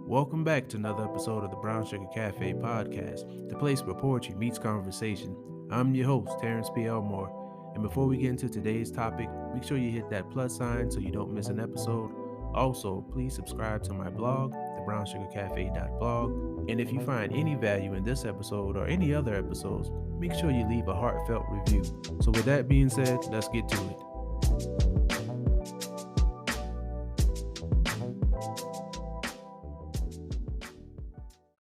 Welcome back to another episode of the Brown Sugar Cafe podcast, the place where poetry meets conversation. I'm your host, Terrence P. Elmore, and before we get into today's topic, make sure you hit that plus sign so you don't miss an episode. Also, please subscribe to my blog, thebrownssugarcafe.blog, and if you find any value in this episode or any other episodes, make sure you leave a heartfelt review. So with that being said, let's get to it.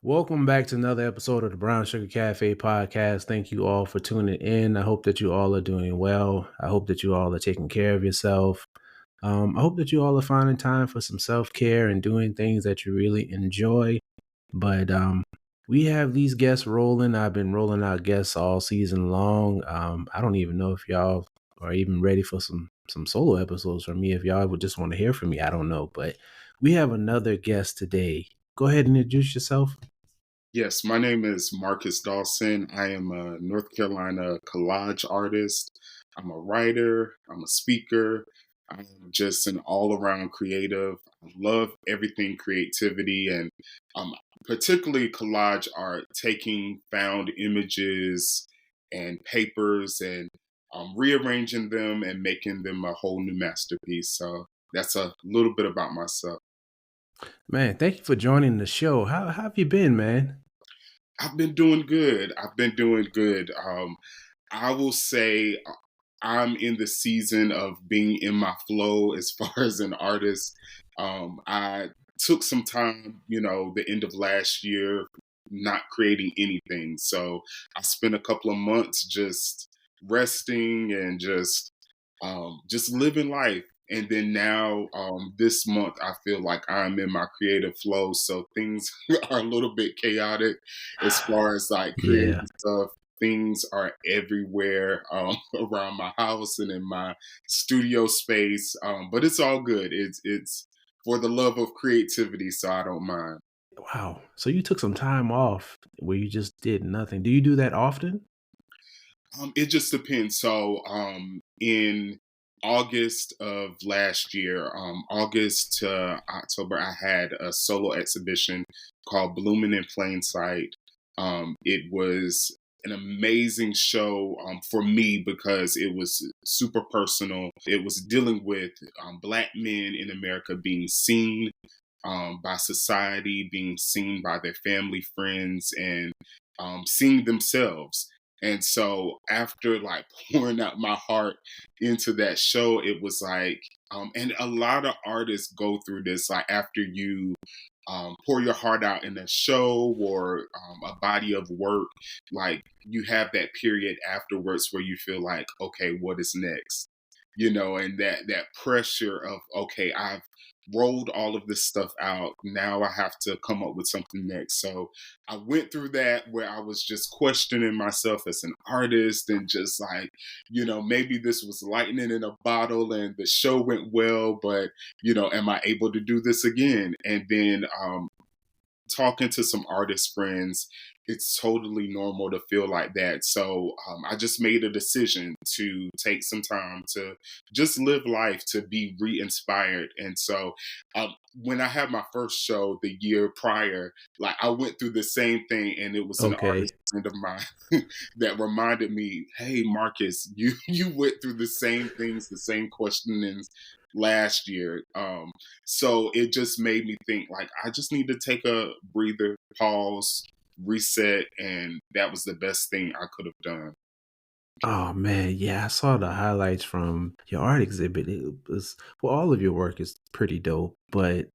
Welcome back to another episode of the Brown Sugar Cafe podcast. Thank you all for tuning in. I hope that you all are doing well. I hope that you all are taking care of yourself. I hope that you all are finding time for some self-care and doing things that you really enjoy. But we have these guests rolling. I've been rolling out guests all season long. I don't even know if y'all are even ready for some solo episodes from me. If y'all would just want to hear from me, I don't know. But we have another guest today. Go ahead and introduce yourself. Yes, my name is Marcus Dawson. I am a North Carolina collage artist. I'm a writer. I'm a speaker. I'm just an all-around creative. I love everything creativity and particularly collage art, taking found images and papers and rearranging them and making them a whole new masterpiece. So that's a little bit about myself. Man, thank you for joining the show. How have you been, man? I've been doing good. I've been doing good. I will say I'm in the season of being in my flow as far as an artist. I took some time, the end of last year, not creating anything. So I spent a couple of months just resting and just living life. And then now, this month, I feel like I'm in my creative flow. So things are a little bit chaotic as far as like creating Yeah. stuff. Things are everywhere around my house and in my studio space. But it's all good. It's for the love of creativity, so I don't mind. Wow. So you took some time off where you just did nothing. Do you do that often? It just depends. So, in August of last year, August to October, I had a solo exhibition called Blooming in Plain Sight. It was an amazing show for me because it was super personal. It was dealing with Black men in America being seen by society, being seen by their family, friends, and seeing themselves. And so after like pouring out my heart into that show, it was like, and a lot of artists go through this, like after you pour your heart out in a show or a body of work, like you have that period afterwards where you feel like, okay, what is next? And that pressure of, okay, I've rolled all of this stuff out. Now I have to come up with something next. So I went through that where I was just questioning myself as an artist and just like, maybe this was lightning in a bottle and the show went well, but, am I able to do this again? And then talking to some artist friends, it's totally normal to feel like that. So I just made a decision to take some time to just live life, to be re-inspired. And so when I had my first show the year prior, like I went through the same thing, and it was an Okay. artist friend of mine that reminded me, "Hey, Marcus, you went through the same things, the same questionings last year." So it just made me think like I just need to take a breather, pause, reset, and that was the best thing I could have done. Oh man, yeah, I saw the highlights from your art exhibit. It was well, all of your work is pretty dope, but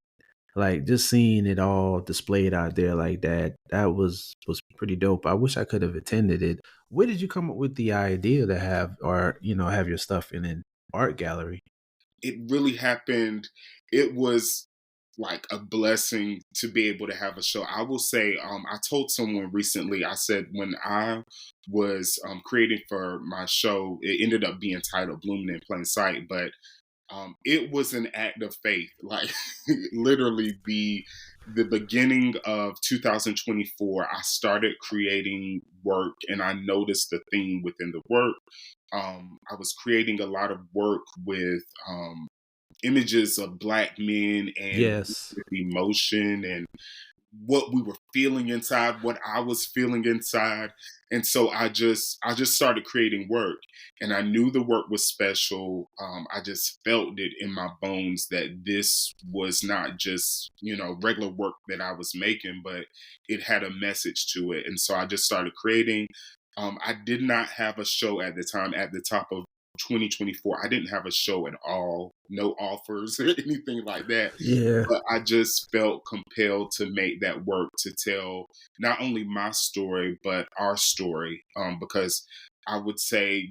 like just seeing it all displayed out there like that, that was pretty dope. I wish I could have attended it. Where did you come up with the idea to have or have your stuff in an art gallery? It really happened. It was like a blessing to be able to have a show. I will say, I told someone recently, I said when I was creating for my show, it ended up being titled Blooming in Plain Sight, but it was an act of faith. Like literally the beginning of 2024, I started creating work and I noticed the theme within the work. I was creating a lot of work with images of Black men and Yes. emotion and what we were feeling inside, what I was feeling inside. And so I just started creating work, and I knew the work was special. I just felt it in my bones that this was not just, regular work that I was making, but it had a message to it. And so I just started creating. I did not have a show at the time. At the top of 2024, I didn't have a show at all, no offers or anything like that, Yeah. but I just felt compelled to make that work to tell not only my story, but our story. Because I would say,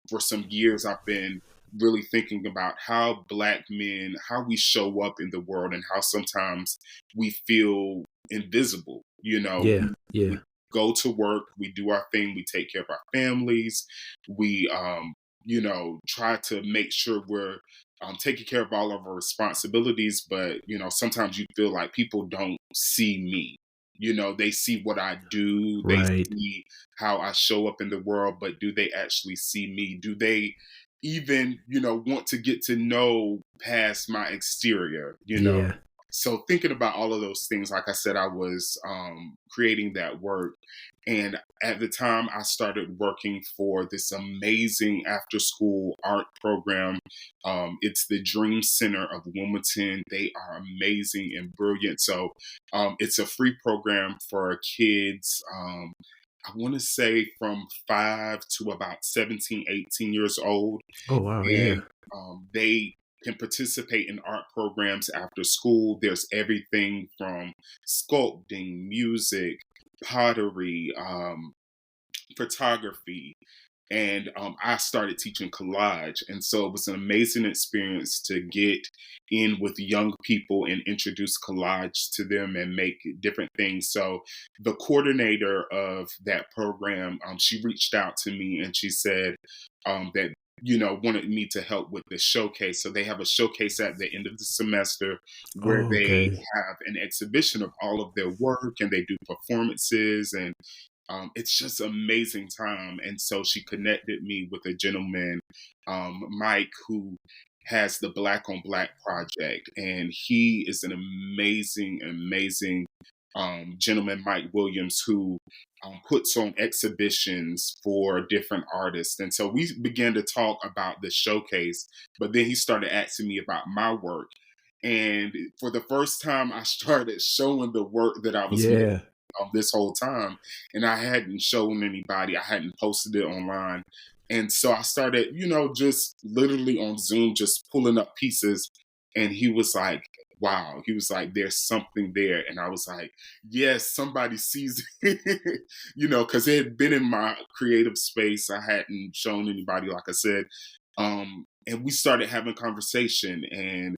for some years I've been really thinking about how Black men, how we show up in the world, and how sometimes we feel invisible. Yeah. We Yeah. go to work, we do our thing, we take care of our families, we, try to make sure we're taking care of all of our responsibilities, but sometimes you feel like people don't see me. They see what I do, they Right. see how I show up in the world, but do they actually see me? Do they even, want to get to know past my exterior? Yeah. So thinking about all of those things, like I said, I was creating that work. And at the time, I started working for this amazing after school art program. It's the Dream Center of Wilmington. They are amazing and brilliant. So it's a free program for kids. I want to say from 5 to about 17, 18 years old. Oh wow. And Yeah. they can participate in art programs after school. There's everything from sculpting, music, pottery, photography, and I started teaching collage. And so it was an amazing experience to get in with young people and introduce collage to them and make different things. So the coordinator of that program, she reached out to me and she said that wanted me to help with the showcase. So they have a showcase at the end of the semester where Oh, they okay. have an exhibition of all of their work, and they do performances, and it's just amazing time. And so she connected me with a gentleman, Mike, who has the Black on Black project, and he is an amazing, amazing gentleman, Mike Williams, who puts on exhibitions for different artists. And so we began to talk about the showcase, but then he started asking me about my work. And for the first time, I started showing the work that I was making Yeah. this whole time, and I hadn't shown anybody. I hadn't posted it online, and so I started, just literally on Zoom, just pulling up pieces. And he was like, "Wow!" He was like, "There's something there," and I was like, "Yes, somebody sees it," because it had been in my creative space. I hadn't shown anybody, like I said, and we started having conversation, and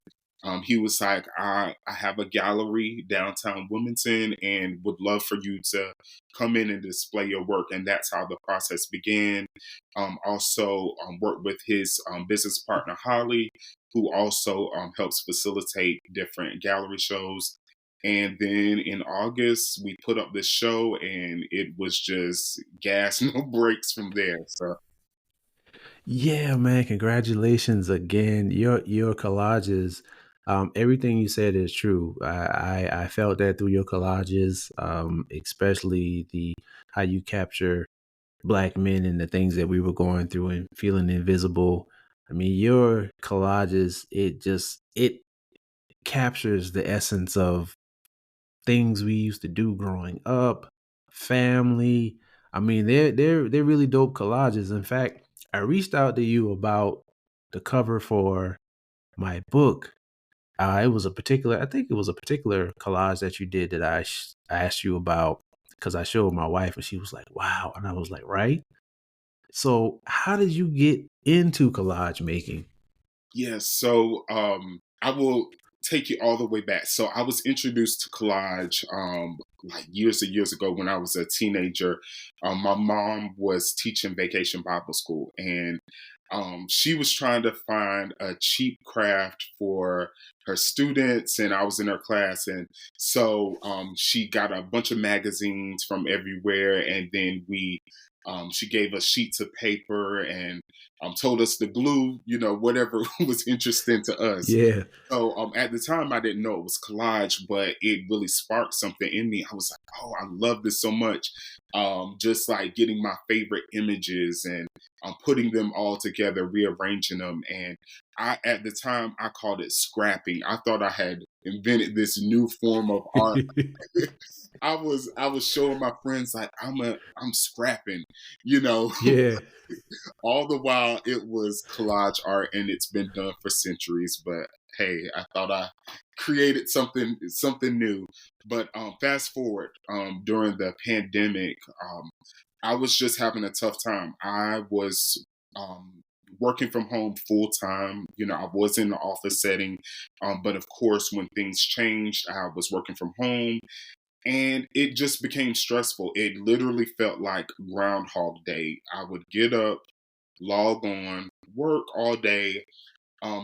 he was like, I have a gallery downtown Wilmington and would love for you to come in and display your work. And that's how the process began. Also, worked with his business partner, Holly, who also helps facilitate different gallery shows. And then in August, we put up this show, and it was just gas, no brakes from there. So, Yeah, man, congratulations again. Your collages, everything you said is true. I felt that through your collages, especially the how you capture Black men and the things that we were going through and feeling invisible. I mean, your collages, it captures the essence of things we used to do growing up, family. I mean, they're really dope collages. In fact, I reached out to you about the cover for my book. I think it was a particular collage that you did that I asked you about because I showed my wife and she was like, "Wow," and I was like, "Right." So, how did you get into collage making? yes. So I will take you all the way back. So I was introduced to collage like years and years ago when I was a teenager. My mom was teaching vacation Bible school, and she was trying to find a cheap craft for her students, and I was in her class. And so she got a bunch of magazines from everywhere, and then we She gave us sheets of paper and told us to glue, whatever was interesting to us. Yeah. So at the time, I didn't know it was collage, but it really sparked something in me. I was like, "Oh, I love this so much!" Just like getting my favorite images and putting them all together, rearranging them. And at the time, I called it scrapping. I thought I had invented this new form of art. I was showing my friends like I'm scrapping, you know. Yeah. All the while it was collage art and it's been done for centuries. But hey, I thought I created something new. But fast forward, during the pandemic, I was just having a tough time. I was working from home full time. I was in the office setting, but of course, when things changed, I was working from home and it just became stressful. It literally felt like Groundhog Day. I would get up, log on, work all day,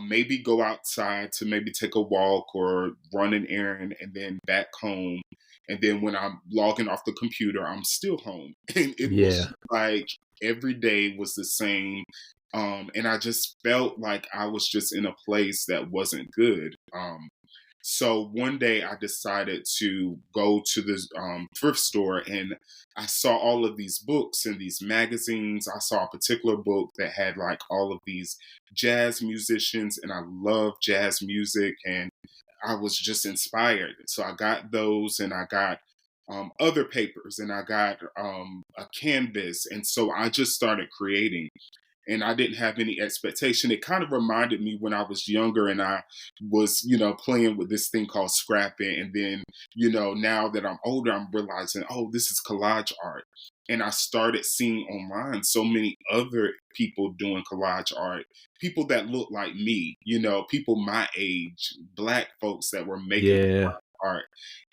maybe go outside to maybe take a walk or run an errand, and then back home. And then when I'm logging off the computer, I'm still home. And it was Yeah. like every day was the same. And I just felt like I was just in a place that wasn't good. So one day I decided to go to this thrift store and I saw all of these books and these magazines. I saw a particular book that had like all of these jazz musicians, and I love jazz music, and I was just inspired. So I got those, and I got other papers, and I got a canvas. And so I just started creating and I didn't have any expectation. It kind of reminded me when I was younger and I was, playing with this thing called scrapping. And then, now that I'm older, I'm realizing, oh, this is collage art. And I started seeing online so many other people doing collage art, people that look like me, people my age, Black folks that were making Yeah. art.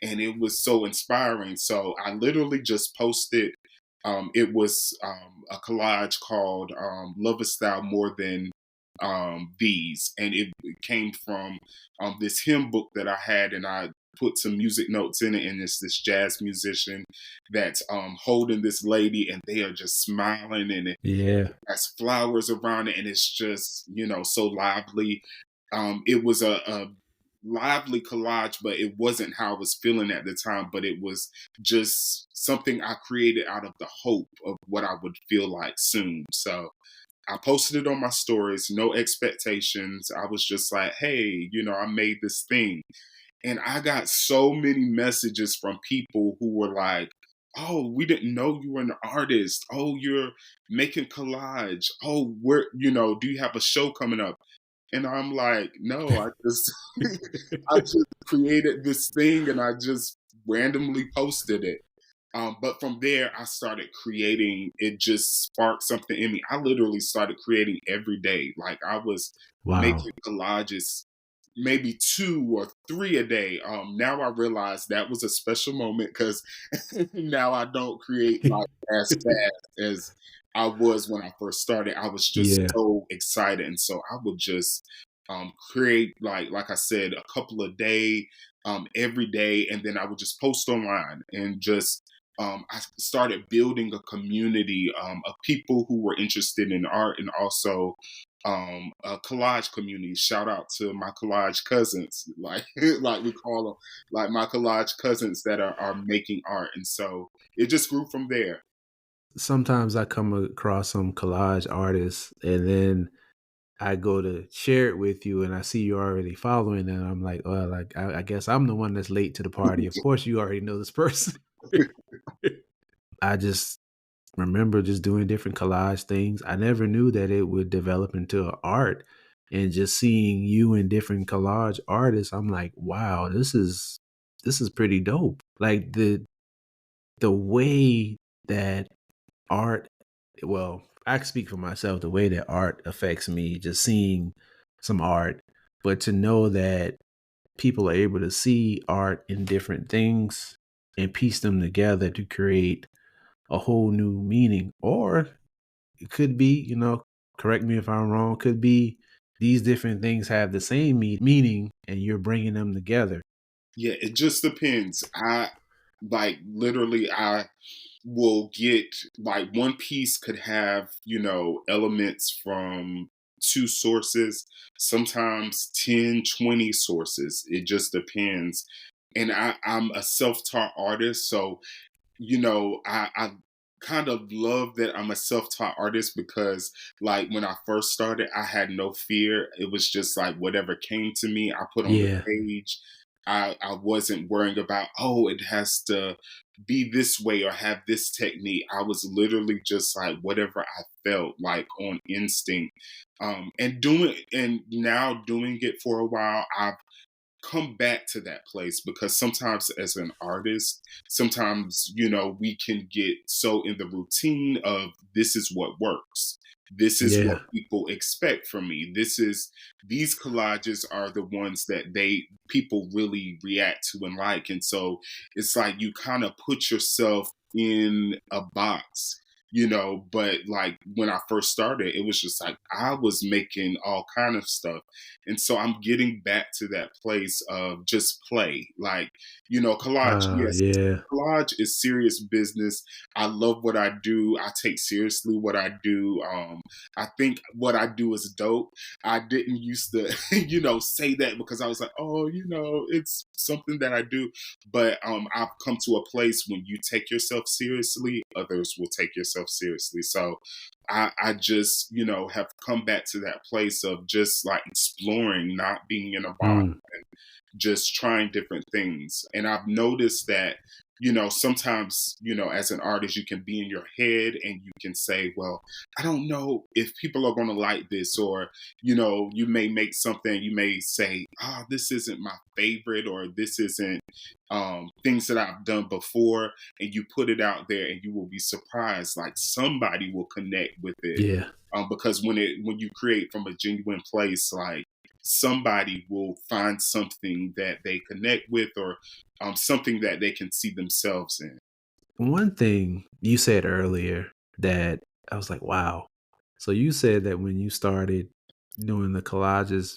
And it was so inspiring. So I literally just posted it was a collage called Lovest Thou More Than These. And it came from this hymn book that I had, and I put some music notes in it. And it's this jazz musician that's holding this lady, and they are just smiling, and it Yeah. has flowers around it. And it's just, so lively. It was a lively collage, but it wasn't how I was feeling at the time. But it was just something I created out of the hope of what I would feel like soon. So I posted it on my stories, no expectations. I was just like, hey, I made this thing. And I got so many messages from people who were like, oh, we didn't know you were an artist. Oh, you're making collage. Oh, do you have a show coming up? And I'm like, no, I just I just created this thing and I just randomly posted it. But from there, I started creating. It just sparked something in me. I literally started creating every day. Like I was Wow. making collages, maybe 2 or 3 a day. Now I realize that was a special moment because now I don't create like as fast as I was when I first started. I was just Yeah. so excited, and so I would just create like I said, a couple a day, every day, and then I would just post online and just. I started building a community of people who were interested in art and also a collage community. Shout out to my collage cousins, like like we call them, like my collage cousins that are making art, and so it just grew from there. Sometimes I come across some collage artists and then I go to share it with you and I see you already following and I'm like, well, like I guess I'm the one that's late to the party. Of course you already know this person. I just remember just doing different collage things. I never knew that it would develop into a art. And just seeing you and different collage artists, I'm like, wow, this is pretty dope. Like the way that art, well, I can speak for myself, the way that art affects me, just seeing some art, but to know that people are able to see art in different things and piece them together to create a whole new meaning. Or it could be, correct me if I'm wrong, could be these different things have the same meaning and you're bringing them together. Yeah, it just depends. I like literally. will get like one piece could have, elements from two sources, sometimes 10, 20 sources. It just depends. And I'm a self-taught artist, so I kind of love that I'm a self-taught artist because, like, when I first started, I had no fear. It was just like whatever came to me, I put on the Yeah. page. I wasn't worrying about, oh, it has to be this way or have this technique. I was literally just like whatever I felt like on instinct. And now doing it for a while, I've come back to that place because sometimes as an artist, sometimes, we can get so in the routine of this is what works. This is what Yeah. people expect from me. These collages are the ones that people really react to and like. And so it's like you kind of put yourself in a box, but like when I first started, it was just like I was making all kind of stuff. And so I'm getting back to that place of just play. Like, collage, yes, Yeah. collage is serious business. I love what I do. I take seriously what I do. I think what I do is dope. I didn't used to, say that because I was like, oh, it's something that I do. But I've come to a place when you take yourself seriously, others will take yourself seriously. So I just, have come back to that place of just like exploring, not being in a box, Mm. just trying different things. And I've noticed that, sometimes, as an artist, you can be in your head and you can say, well, I don't know if people are going to like this, or, you may make something, you may say, this isn't my favorite, or this isn't things that I've done before. And you put it out there and you will be surprised, like somebody will connect with it. Yeah. Because when you create from a genuine place, like somebody will find something that they connect with, or something that they can see themselves in. One thing you said earlier that I was like, wow. So you said that when you started doing the collages,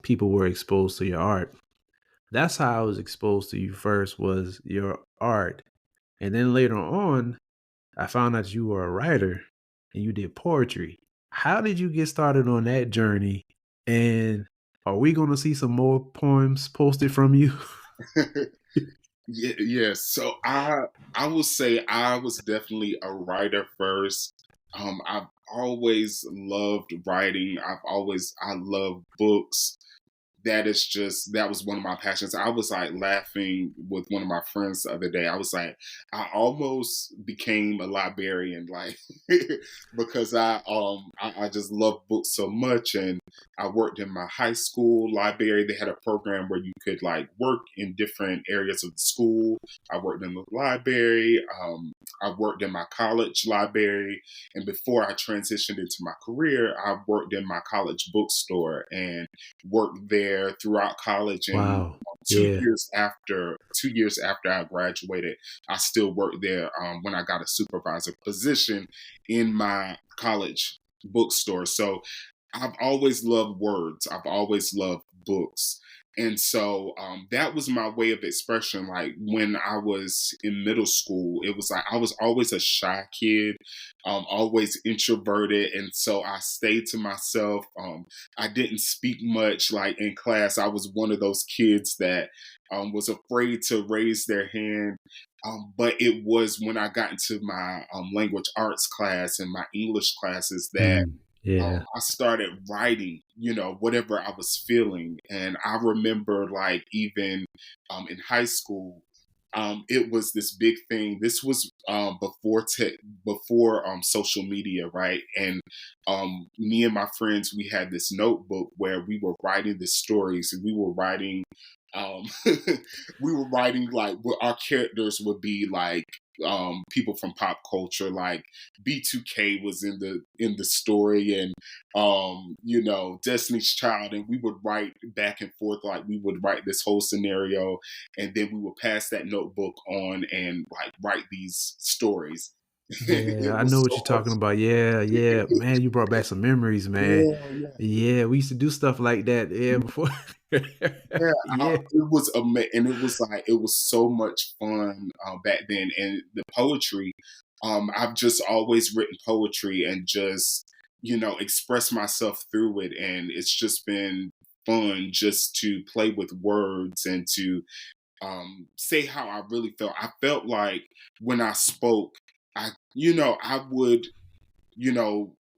people were exposed to your art. That's how I was exposed to you first, was your art. And then later on, I found out you were a writer and you did poetry. How did you get started on that journey? And are we going to see some more poems posted from you? Yeah, yeah. So I will say I was definitely a writer first. I've always loved writing. I love books. That was one of my passions. I was like laughing with one of my friends the other day. I was like, I almost became a librarian, like because I just love books so much. And I worked in my high school library. They had a program where you could like work in different areas of the school. I worked in the library. I worked in my college library. And before I transitioned into my career, I worked in my college bookstore and worked there throughout college. And Wow. Yeah. 2 years after I graduated, I still worked there when I got a supervisor position in my college bookstore. So I've always loved words. I've always loved books. And so that was my way of expression. Like when I was in middle school, it was like I was always a shy kid, always introverted. And so I stayed to myself. I didn't speak much like in class. I was one of those kids that was afraid to raise their hand. But it was when I got into my language arts class and my English classes that Mm, yeah. I started writing, whatever I was feeling. And I remember, like, even in high school, it was this big thing. This was before social media, right? And me and my friends, we had this notebook where we were writing the stories, and we were writing. Um, we were writing like what our characters would be like, people from pop culture, like B2K was in the story, and Destiny's Child. And we would write back and forth, like we would write this whole scenario, and then we would pass that notebook on and like write these stories. Yeah, It I was know what so you're much. talking about. Yeah, yeah. Man, you brought back some memories, man. Yeah, yeah. Yeah, we used to do stuff like that, yeah, before. Yeah, Yeah. it was and it was like it was so much fun back then. And the poetry, I've just always written poetry and just express myself through it, and it's just been fun just to play with words and to say how I really felt. I felt like when I spoke, I would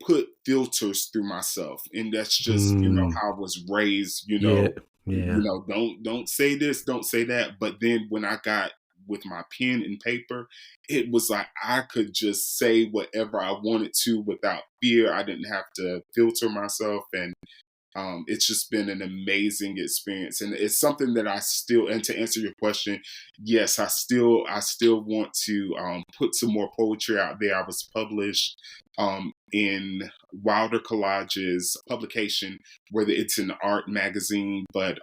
put filters through myself. And that's just, Mm, how I was raised, yeah, yeah. don't say this, don't say that. But then when I got with my pen and paper, it was like I could just say whatever I wanted to without fear. I didn't have to filter myself. And it's just been an amazing experience, and it's something that I still. And to answer your question, yes, I still want to put some more poetry out there. I was published in Wilder Collage's publication, whether it's an art magazine, but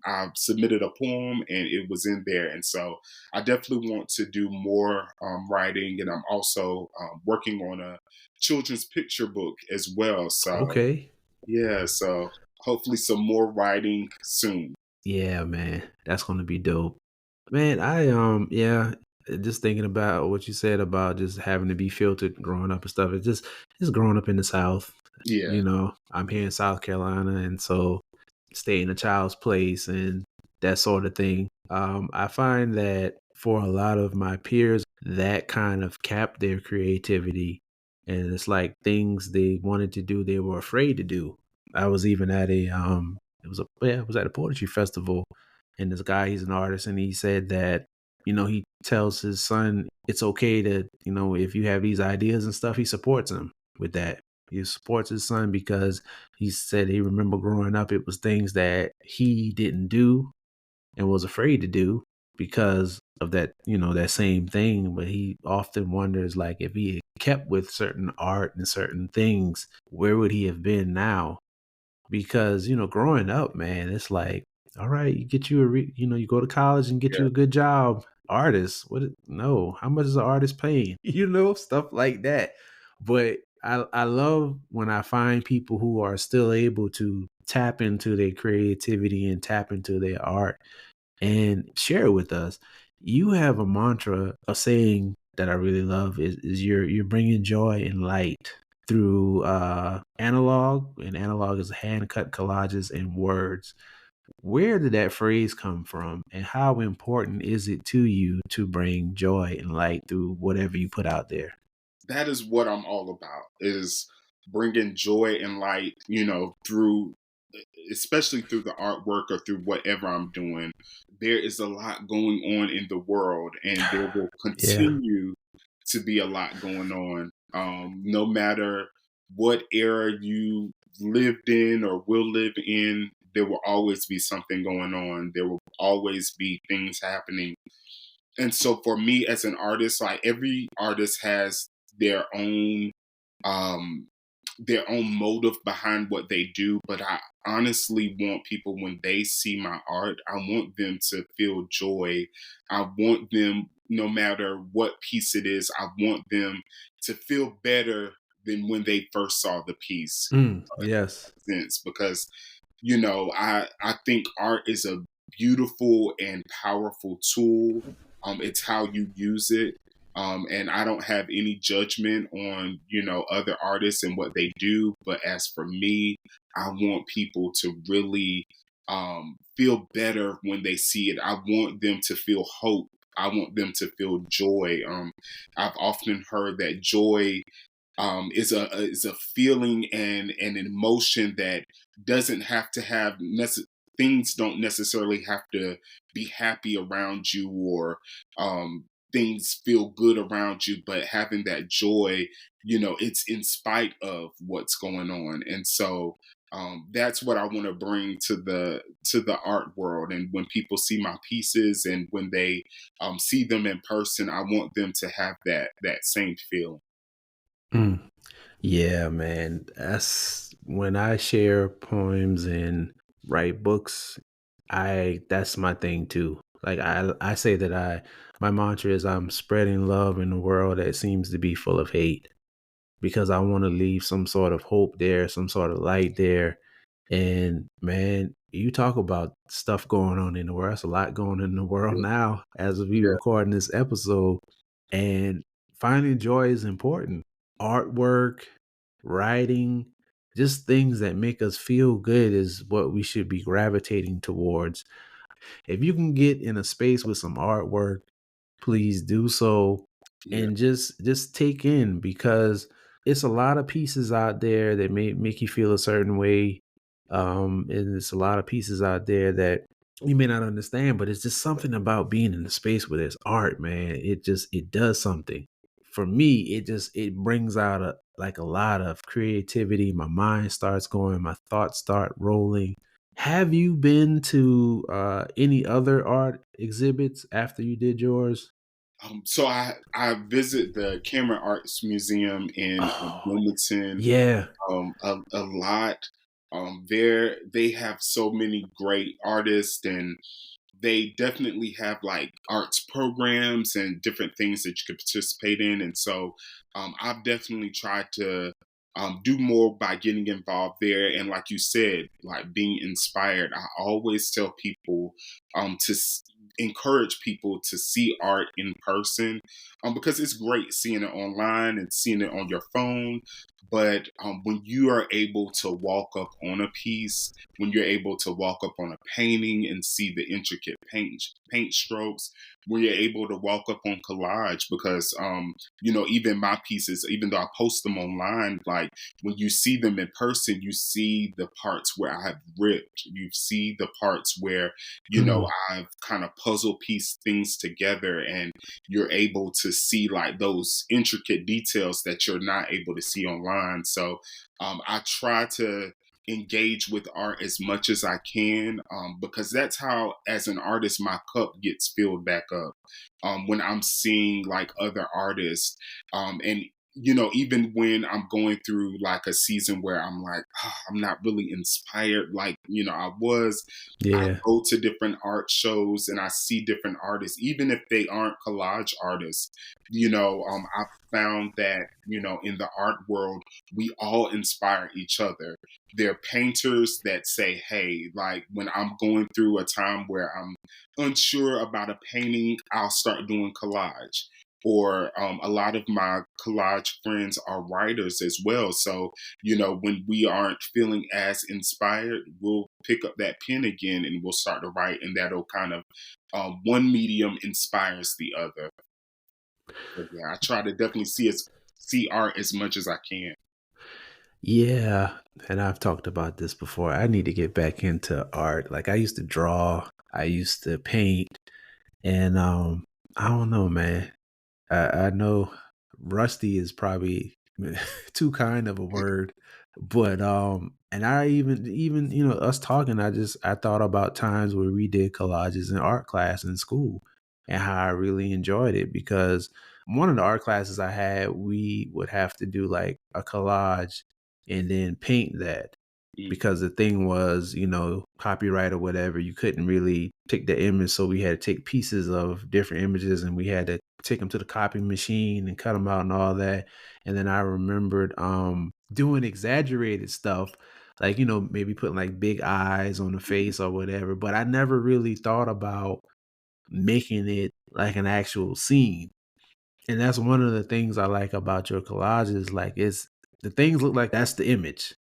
I submitted a poem and it was in there, and so I definitely want to do more writing, and I'm also working on a children's picture book as well. So Okay. yeah, so hopefully some more writing soon. Yeah, man. That's gonna be dope. Man, yeah, just thinking about what you said about just having to be filtered growing up and stuff. It's growing up in the South. Yeah, I'm here in South Carolina, and so stay in a child's place and that sort of thing. I find that for a lot of my peers, that kind of capped their creativity. And it's like things they wanted to do, they were afraid to do. I was even at it was at a poetry festival, and this guy, he's an artist, and he said that, he tells his son it's okay to, if you have these ideas and stuff, he supports him with that. He supports his son because he said he remember growing up, it was things that he didn't do and was afraid to do because of that, that same thing. But he often wonders, like, if he had kept with certain art and certain things, where would he have been now? Because, growing up, man, it's like, all right, you get you you go to college and get yeah. you a good job. Artist, no, how much is an artist paying? Stuff like that. But I love when I find people who are still able to tap into their creativity and tap into their art and share it with us. You have a mantra, a saying that I really love is you're bringing joy and light through analog, and analog is hand cut collages and words. Where did that phrase come from, and how important is it to you to bring joy and light through whatever you put out there? That is what I'm all about, is bringing joy and light, through especially through the artwork or through whatever I'm doing. There is a lot going on in the world, and there will Yeah. continue to be a lot going on. No matter what era you lived in or will live in, there will always be something going on. There will always be things happening. And so for me as an artist, like every artist has their own um their own motive behind what they do, but I honestly want people, when they see my art, I want them to feel joy. I want them, no matter what piece it is, I want them to feel better than when they first saw the piece. In Yes. that sense, because I think art is a beautiful and powerful tool. It's how you use it. And I don't have any judgment on other artists and what they do, but as for me, I want people to really feel better when they see it. I want them to feel hope. I want them to feel joy. I've often heard that joy is a feeling and an emotion that doesn't have to have things don't necessarily have to be happy around you, or things feel good around you, but having that joy, it's in spite of what's going on. And so that's what I want to bring to the art world. And when people see my pieces and when they see them in person, I want them to have that same feeling. Mm. Yeah, man. That's when I share poems and write books, I that's my thing too. Like I say that my mantra is I'm spreading love in a world that seems to be full of hate, because I want to leave some sort of hope there, some sort of light there. And man, you talk about stuff going on in the world. There's a lot going on in the world Yeah, now as we yeah, recording this episode. And finding joy is important. Artwork, writing, just things that make us feel good is what we should be gravitating towards. If you can get in a space with some artwork, please do so, yeah. and just take in, because it's a lot of pieces out there that may make you feel a certain way. And it's a lot of pieces out there that you may not understand, but it's just something about being in the space where there's art, man. It does something. For me, it brings out a lot of creativity. My mind starts going, my thoughts start rolling. Have you been to any other art exhibits after you did yours? So I visit the Cameron Arts Museum in Oh, Wilmington yeah. a lot. There they have so many great artists, and they definitely have like arts programs and different things that you could participate in. And so I've definitely tried to do more by getting involved there. And like you said, like being inspired, I always tell people to encourage people to see art in person, because it's great seeing it online and seeing it on your phone. But when you are able to walk up on a piece, when you're able to walk up on a painting and see the intricate paint strokes, when you're able to walk up on collage, because even my pieces, even though I post them online, like when you see them in person, you see the parts where I have ripped, you see the parts where Mm, I've kind of puzzle piece things together, and you're able to see like those intricate details that you're not able to see online. So I try to engage with art as much as I can, because that's how, as an artist, my cup gets filled back up. When I'm seeing like other artists, and even when I'm going through like a season where I'm like, "Ah, I'm not really inspired like I was," I yeah. go to different art shows and I see different artists, even if they aren't collage artists. I've found that in the art world, we all inspire each other. They're painters that say, hey, like when I'm going through a time where I'm unsure about a painting, I'll start doing collage. Or a lot of my collage friends are writers as well. So, when we aren't feeling as inspired, we'll pick up that pen again and we'll start to write, and that'll kind of one medium inspires the other. But yeah, I try to definitely see art as much as I can. Yeah, and I've talked about this before. I need to get back into art. Like, I used to draw, I used to paint, and I don't know, man. I know rusty is probably too kind of a word, but and I even us talking, I thought about times where we did collages in art class in school, and how I really enjoyed it, because one of the art classes I had, we would have to do like a collage and then paint that, Mm, because the thing was, copyright or whatever, you couldn't really take the image. So we had to take pieces of different images and we had to take them to the copy machine and cut them out and all that. And then I remembered doing exaggerated stuff, like, maybe putting like big eyes on the mhm, face or whatever. But I never really thought about making it like an actual scene. And that's one of the things I like about your collages. Like, it's the things look like that's the image.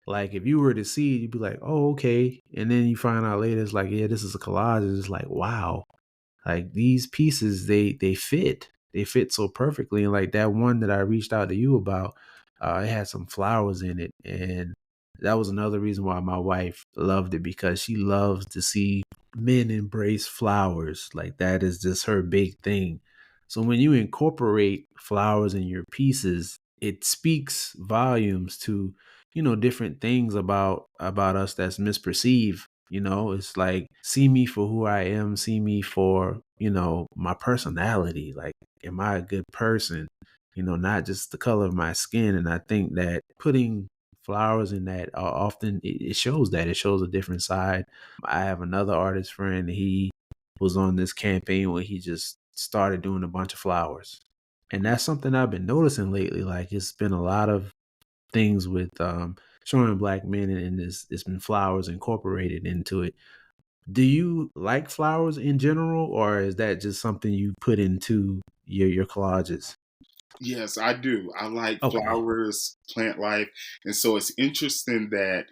Like, if you were to see it, you'd be like, "Oh, okay." And then you find out later, it's like, "Yeah, this is a collage." It's like, wow, like these pieces, they fit. They fit so perfectly. And like that one that I reached out to you about, it had some flowers in it. And that was another reason why my wife loved it, because she loves to see men embrace flowers. Like, that is just her big thing. So when you incorporate flowers in your pieces, it speaks volumes to, different things about us that's misperceived. It's like, see me for who I am, see me for, my personality. Like, am I a good person? Not just the color of my skin. And I think that putting flowers in that, often it shows that. It shows a different side. I have another artist friend. He was on this campaign where he just started doing a bunch of flowers. And that's something I've been noticing lately. Like it's been a lot of things with showing black men, and it's been flowers incorporated into it. Do you like flowers in general, or is that just something you put into your collages? Yes, I do. I like Okay. flowers, plant life. And so it's interesting that,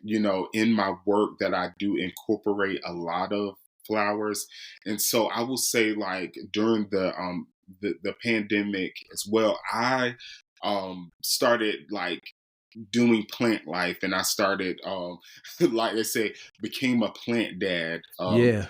in my work that I do incorporate a lot of flowers. And so I will say like during the pandemic as well, I started like doing plant life, and I started like they say, became a plant dad. Yeah.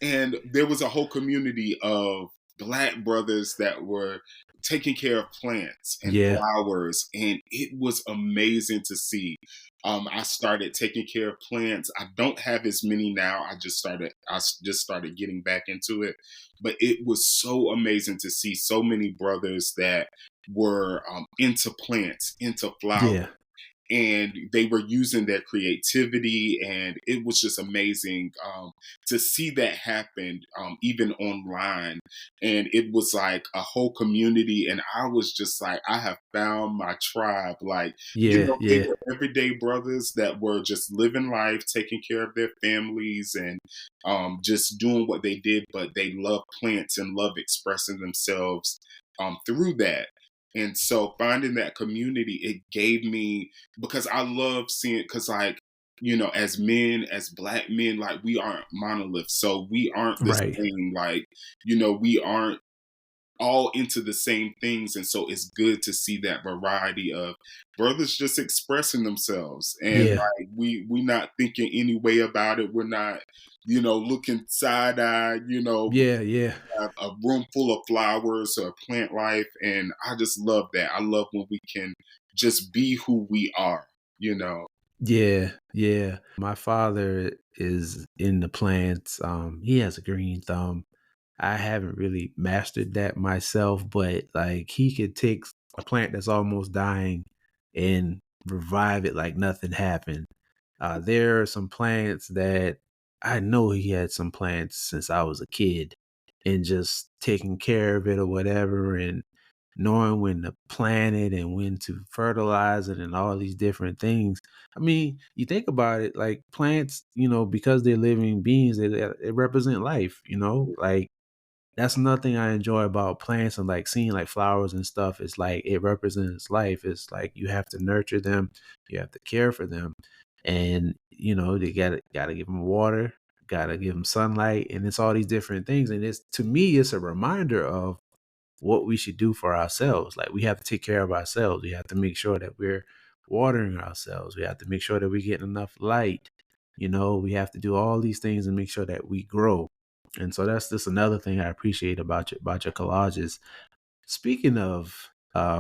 And there was a whole community of black brothers that were taking care of plants and Yeah. flowers, and it was amazing to see. I started taking care of plants. I don't have as many now. I just started getting back into it, but it was so amazing to see so many brothers that were into plants, into flowers, Yeah. and they were using their creativity, and it was just amazing to see that happen, even online. And it was like a whole community, and I was just like, I have found my tribe. Like, Yeah. they Yeah. were everyday brothers that were just living life, taking care of their families, and just doing what they did, but they love plants and love expressing themselves through that. And so finding that community, it gave me, because I love seeing, because like, as men, as black men, like we aren't monoliths. So we aren't the Right. same, like, we aren't all into the same things. And so it's good to see that variety of brothers just expressing themselves. And Yeah. like we not thinking any way about it. We're not, looking side eye, because Yeah. Yeah. we have a room full of flowers or plant life. And I just love that. I love when we can just be who we are. Yeah, yeah. My father is in the plants. He has a green thumb. I haven't really mastered that myself, but like he could take a plant that's almost dying and revive it like nothing happened. There are some plants that I know he had some plants since I was a kid, and just taking care of it or whatever, and knowing when to plant it and when to fertilize it and all these different things. I mean, you think about it, like plants, because they're living beings, they represent life, like that's nothing I enjoy about plants and like seeing like flowers and stuff. It's like it represents life. It's like you have to nurture them, you have to care for them, and they gotta give them water, gotta give them sunlight, and it's all these different things. And it's to me, it's a reminder of what we should do for ourselves. Like we have to take care of ourselves. We have to make sure that we're watering ourselves. We have to make sure that we get enough light. We have to do all these things and make sure that we grow. And so that's just another thing I appreciate about your collages. Speaking of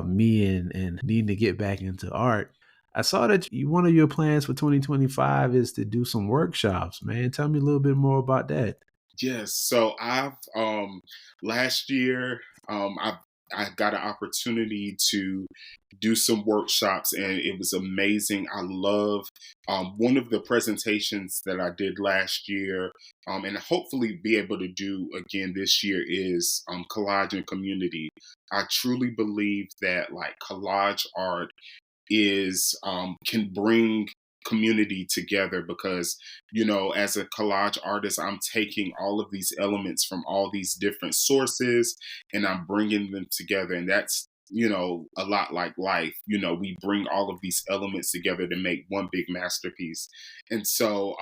me and needing to get back into art, I saw that one of your plans for 2025 is to do some workshops, man. Tell me a little bit more about that. Yes. So I've last year I got an opportunity to do some workshops, and it was amazing. I love one of the presentations that I did last year, and hopefully be able to do again this year, is collage and community. I truly believe that like collage art is can bring community together, because as a collage artist, I'm taking all of these elements from all these different sources, and I'm bringing them together. And that's a lot like life. We bring all of these elements together to make one big masterpiece. And so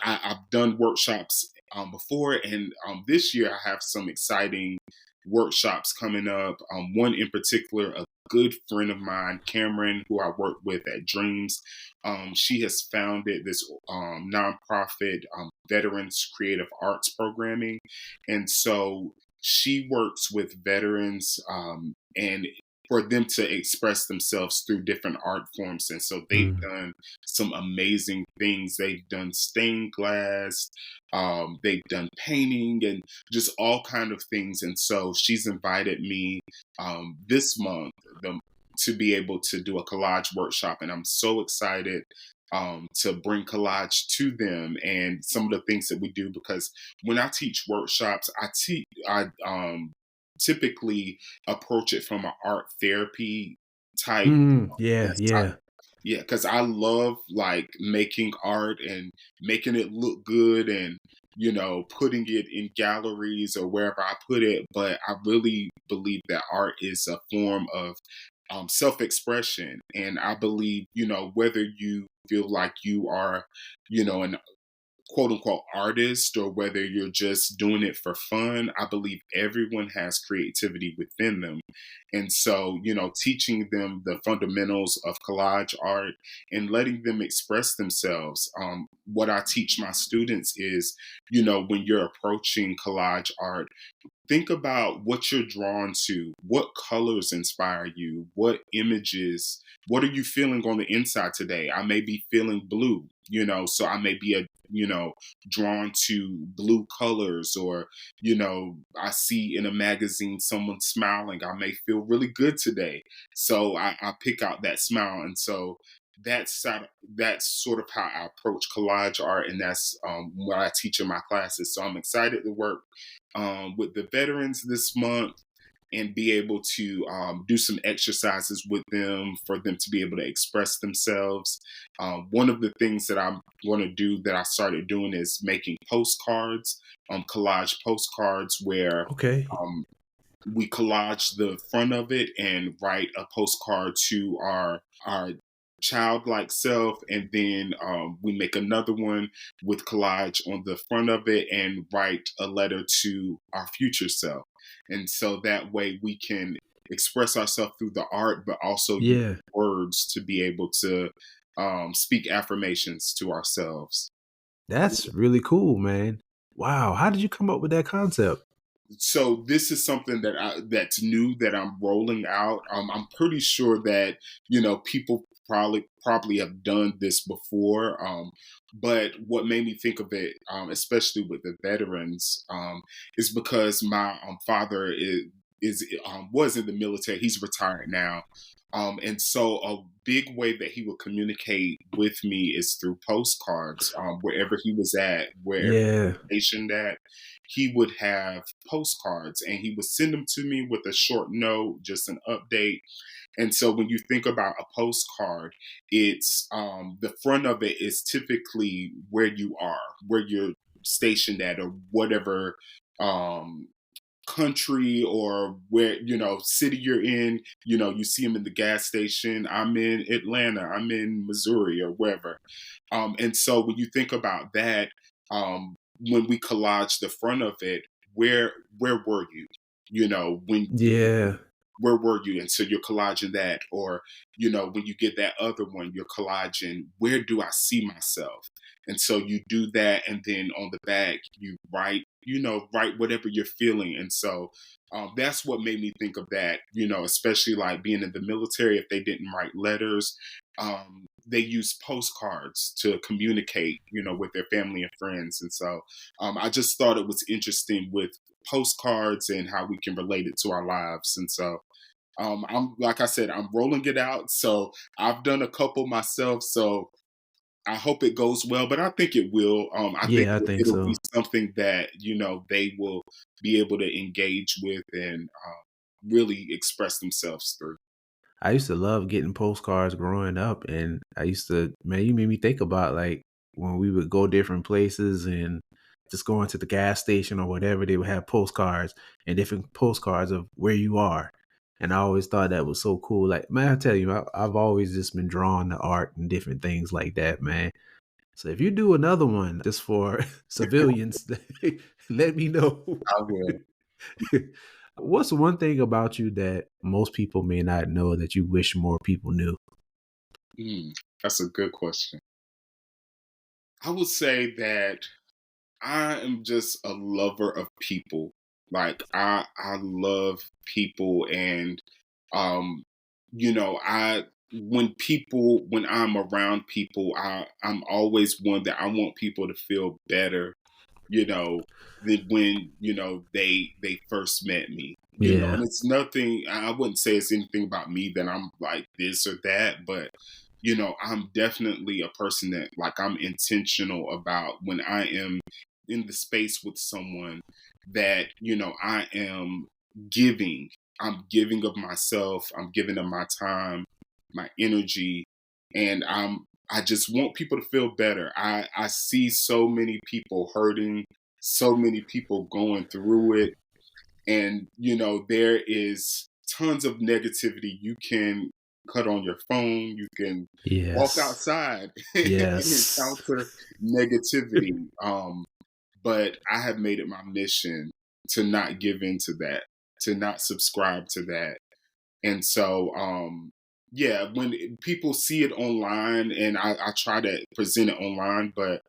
I've done workshops before, and this year I have some exciting workshops coming up. One in particular, a good friend of mine, Cameron, who I work with at Dreams, she has founded this nonprofit, Veterans Creative Arts Programming. And so she works with veterans, and for them to express themselves through different art forms. And so they've Mm, done some amazing things. They've done stained glass, they've done painting, and just all kind of things. And so she's invited me this month to be able to do a collage workshop, and I'm so excited. to bring collage to them and some of the things that we do. Because when I teach workshops, I typically approach it from an art therapy type. Yeah, yeah. Yeah, because I love like making art and making it look good and putting it in galleries or wherever I put it. But I really believe that art is a form of self-expression, and I believe whether you feel like you are an quote unquote artist or whether you're just doing it for fun, I believe everyone has creativity within them. And so, teaching them the fundamentals of collage art and letting them express themselves. What I teach my students is, when you're approaching collage art, think about what you're drawn to, what colors inspire you, what images, what are you feeling on the inside today? I may be feeling blue, so I may be drawn to blue colors, or I see in a magazine someone smiling, I may feel really good today, so I pick out that smile. And so that's sort of how I approach collage art, and that's what I teach in my classes. So I'm excited to work with the veterans this month and be able to do some exercises with them for them to be able to express themselves. One of the things that I'm going to do that I started doing is making postcards, collage postcards, where Okay. um, we collage the front of it and write a postcard to our childlike self, and then we make another one with collage on the front of it and write a letter to our future self. And so that way we can express ourselves through the art, but also use Yeah. words to be able to speak affirmations to ourselves. That's really cool, man. Wow. How did you come up with that concept? So this is something that's new that I'm rolling out. I'm pretty sure that people probably have done this before. But what made me think of it, especially with the veterans, is because my father was in the military. He's retired now. And so a big way that he would communicate with me is through postcards. Wherever he was at, wherever Yeah. stationed at, he would have postcards and he would send them to me with a short note, just an update. And so when you think about a postcard, it's the front of it is typically where you are, where you're stationed at, or whatever um, country or where city you're in. You see them in the gas station. I'm in Atlanta, I'm in Missouri, or wherever. And so when you think about that, when we collage the front of it, where were you, when Yeah. where were you? And so you're collaging that. Or, when you get that other one, you're collaging, where do I see myself? And so you do that. And then on the back, you write whatever you're feeling. And so that's what made me think of that, especially like being in the military. If they didn't write letters, they use postcards to communicate, with their family and friends. And so I just thought it was interesting with postcards and how we can relate it to our lives. And so I'm like I said, I'm rolling it out. So I've done a couple myself. So I hope it goes well, but I think it will. I think Yeah, I think it'll be so. something that they will be able to engage with and really express themselves through. I used to love getting postcards growing up, and I used to, man, you made me think about like when we would go different places and just going to the gas station or whatever, they would have postcards and different postcards of where you are. And I always thought that was so cool. Like, man, I tell you, I've always just been drawn to art and different things like that, man. So if you do another one just for civilians, let me know. I will. What's one thing about you that most people may not know that you wish more people knew? Mm, that's a good question. I would say that I am just a lover of people. Like I love people, and um I when I'm around people, I'm always one that I want people to feel better, you know, than when, they first met me. And Yeah. it's nothing, I wouldn't say it's anything about me that I'm like this or that, but I'm definitely a person that like I'm intentional about when I am in the space with someone that, I am giving. I'm giving of myself, I'm giving of my time, my energy, and I just want people to feel better. I see so many people hurting, so many people going through it, and there is tons of negativity. You can cut on your phone, you can walk Yes. outside and Yes. encounter negativity, but I have made it my mission to not give in to that, to not subscribe to that. And so yeah, when people see it online, and I try to present it online, but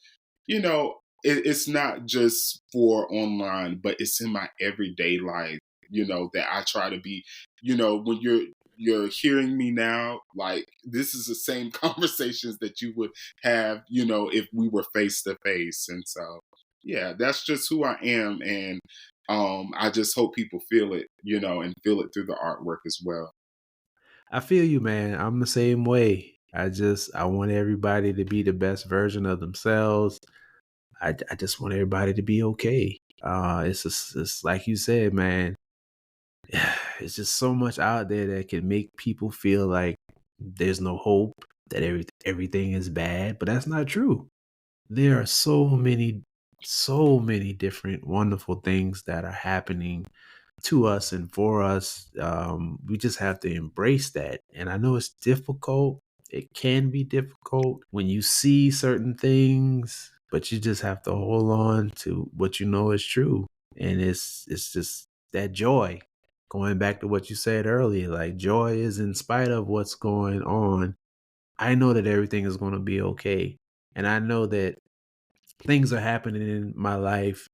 you know, it's not just for online, but it's in my everyday life. That I try to be. When you're hearing me now, like this is the same conversations that you would have, if we were face to face. And so, yeah, that's just who I am, and I just hope people feel it, and feel it through the artwork as well. I feel you, man. I'm the same way. I want everybody to be the best version of themselves. I just want everybody to be okay. It's like you said, man. It's just so much out there that can make people feel like there's no hope, that everything is bad, but that's not true. There are so many different wonderful things that are happening to us and for us. We just have to embrace that. And I know it's difficult. It can be difficult when you see certain things, but you just have to hold on to what you know is true. And it's just that joy. Going back to what you said earlier, like joy is in spite of what's going on. I know that everything is going to be okay. And I know that things are happening in my life,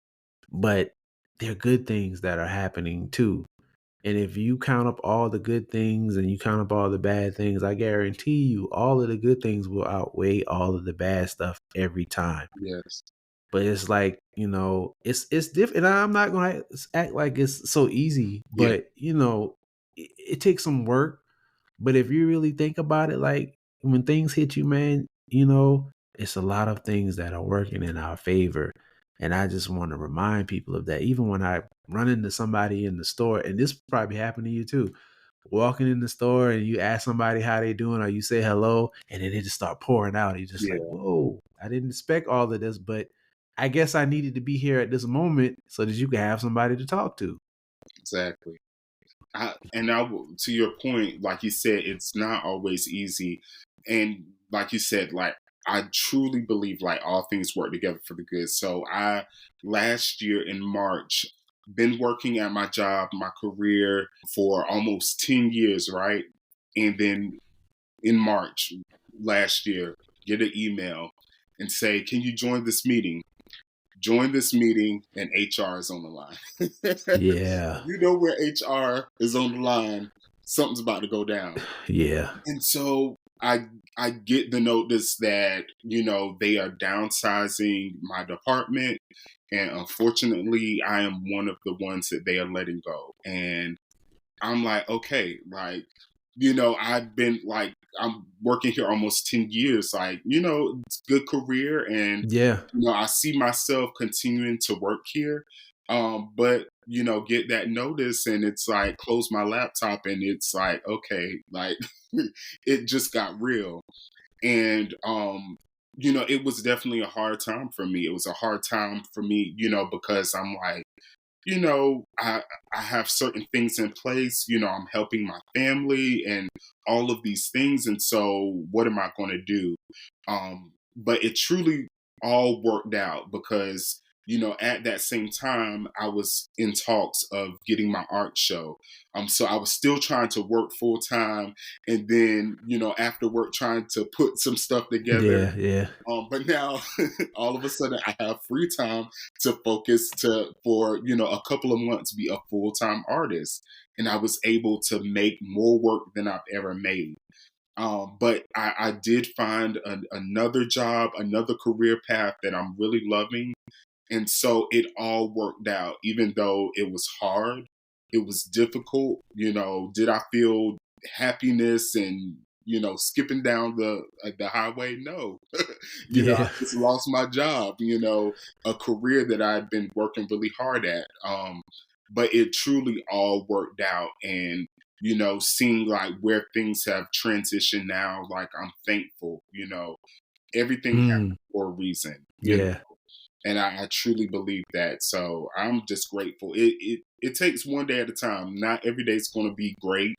but they're good things that are happening too. And if you count up all the good things and you count up all the bad things, I guarantee you all of the good things will outweigh all of the bad stuff every time. Yes. But it's like, it's different. And I'm not gonna act like it's so easy, Yeah. but it takes some work. But if you really think about it, like when things hit you, man, it's a lot of things that are working in our favor. And I just want to remind people of that. Even when I run into somebody in the store, and this probably happened to you too, walking in the store and you ask somebody how they doing, or you say hello, and then they just start pouring out. You're just like, Yeah. whoa, I didn't expect all of this, but I guess I needed to be here at this moment so that you could have somebody to talk to. Exactly. To your point, like you said, it's not always easy, and like you said, like I truly believe like all things work together for the good. So I last year in March been working at my job, my career for almost 10 years, right? And then in March last year, get an email and say, "Can you join this meeting?" Join this meeting, and HR is on the line. Yeah. Where HR is on the line, something's about to go down. Yeah. And so I get the notice that, they are downsizing my department. And unfortunately, I am one of the ones that they are letting go. And I'm like, okay, like, I've been like, I'm working here almost 10 years. Like, it's a good career. And, Yeah. I see myself continuing to work here. But, get that notice, and it's like, close my laptop, and it's like, okay, like, it just got real. And, it was definitely a hard time for me. It was a hard time for me, because I'm like, I have certain things in place, I'm helping my family and all of these things. And so what am I going to do? But it truly all worked out because, at that same time, I was in talks of getting my art show. So I was still trying to work full time. And then, after work, trying to put some stuff together. Yeah. Yeah. But now, all of a sudden, I have free time to focus for a couple of months be a full time artist, and I was able to make more work than I've ever made. But I did find another job, another career path that I'm really loving, and so it all worked out. Even though it was hard, it was difficult. Did I feel happiness and skipping down the highway. No, I Yeah. just lost my job. A career that I'd been working really hard at. But it truly all worked out, and seeing like where things have transitioned now, like I'm thankful. Everything Mm, happened for a reason. yeah. And I truly believe that. So I'm just grateful. It takes one day at a time. Not every day is going to be great.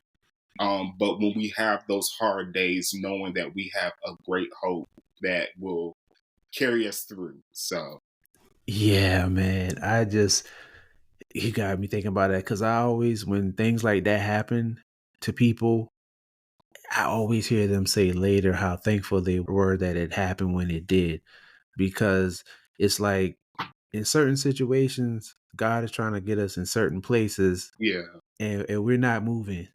But when we have those hard days, knowing that we have a great hope that will carry us through. So Yeah, man. You got me thinking about that because I always, when things like that happen to people, I always hear them say later how thankful they were that it happened when it did. Because it's like in certain situations, God is trying to get us in certain places yeah, and we're not moving.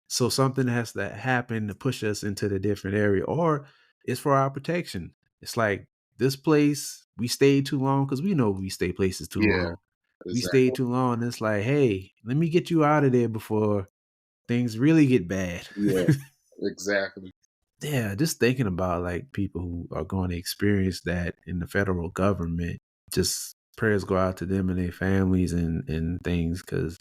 So something has to happen to push us into the different area, or it's for our protection. It's like this place, we stayed too long because we know we stay places too yeah, long. We exactly. stayed too long. And it's like, hey, let me get you out of there before things really get bad. Yeah, exactly. Yeah, just thinking about like people who are going to experience that in the federal government, just prayers go out to them and their families and things because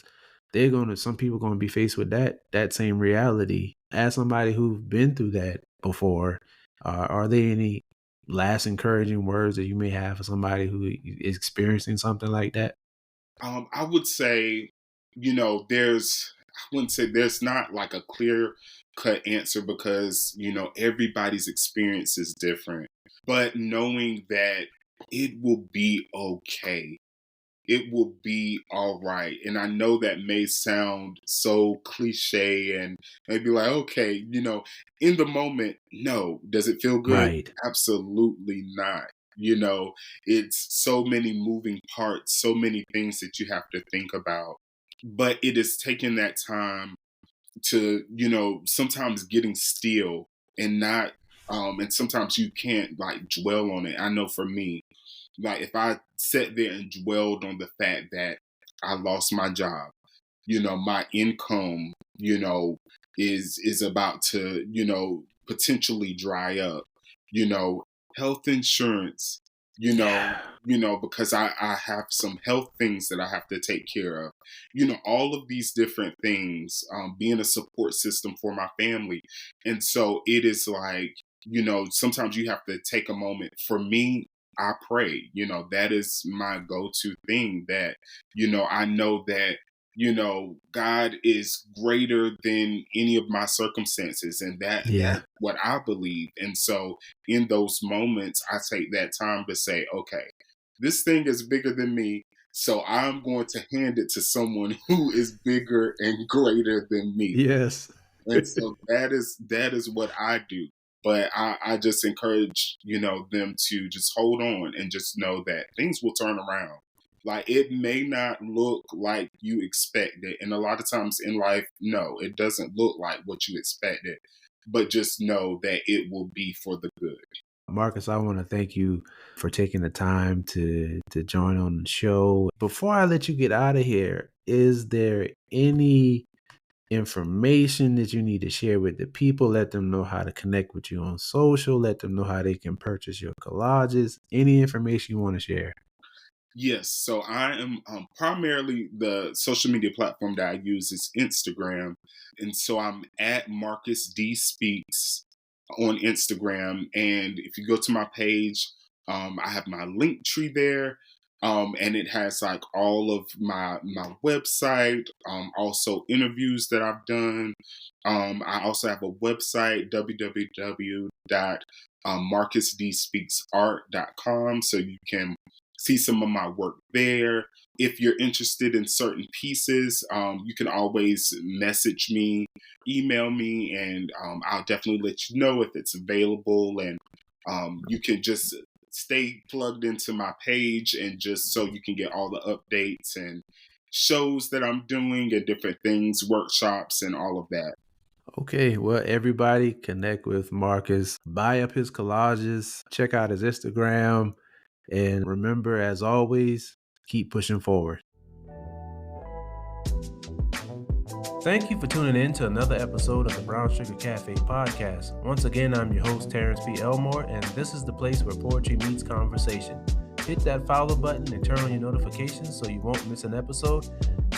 some people gonna be faced with that same reality. As somebody who've been through that before, are there any last encouraging words that you may have for somebody who is experiencing something like that? I would say, I wouldn't say there's not like a clear cut answer because, everybody's experience is different. But knowing that it will be okay, it will be all right. And I know that may sound so cliche and maybe like, okay, in the moment, no. Does it feel good? Right. Absolutely not. It's so many moving parts, so many things that you have to think about. But it is taking that time to, sometimes getting still and not, and sometimes you can't like dwell on it. I know for me, like if I sat there and dwelled on the fact that I lost my job, my income, is about to, potentially dry up, you know, health insurance, you know, Yeah. because I have some health things that I have to take care of, all of these different things, being a support system for my family. And so it is like, sometimes you have to take a moment. For me, I pray, that is my go-to thing that, I know that God is greater than any of my circumstances, and that's Yeah. what I believe. And so in those moments, I take that time to say, okay, this thing is bigger than me. So I'm going to hand it to someone who is bigger and greater than me. Yes. And so that is what I do. But I just encourage, them to just hold on and just know that things will turn around. Like it may not look like you expected. And a lot of times in life, no, it doesn't look like what you expected. But just know that it will be for the good. Marcus, I want to thank you for taking the time to join on the show. Before I let you get out of here, is there any information that you need to share with the people? Let them know how to connect with you on social, let them know how they can purchase your collages. Any information you want to share? Yes, so I am primarily the social media platform that I use is Instagram, and so I'm at Marcus D Speaks on Instagram. And if you go to my page, I have my link tree there, and it has like all of my website, also interviews that I've done. I also have a website www.marcusdspeaksart.com, so you can see some of my work there. If you're interested in certain pieces, you can always message me, email me, and I'll definitely let you know if it's available. And you can just stay plugged into my page, and just so you can get all the updates and shows that I'm doing and different things, workshops, and all of that. Okay, well, everybody connect with Marcus, buy up his collages, check out his Instagram, and remember, as always, keep pushing forward. Thank you for tuning in to another episode of the Brown Sugar Cafe podcast. Once again, I'm your host, Terrence P. Elmore, and this is the place where poetry meets conversation. Hit that follow button and turn on your notifications so you won't miss an episode.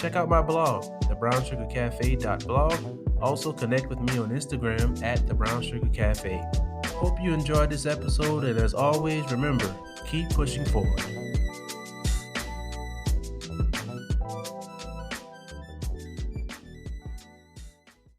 Check out my blog, thebrownsugarcafe.blog. Also connect with me on Instagram at thebrownsugarcafe. Hope you enjoyed this episode, and as always, remember, keep pushing forward.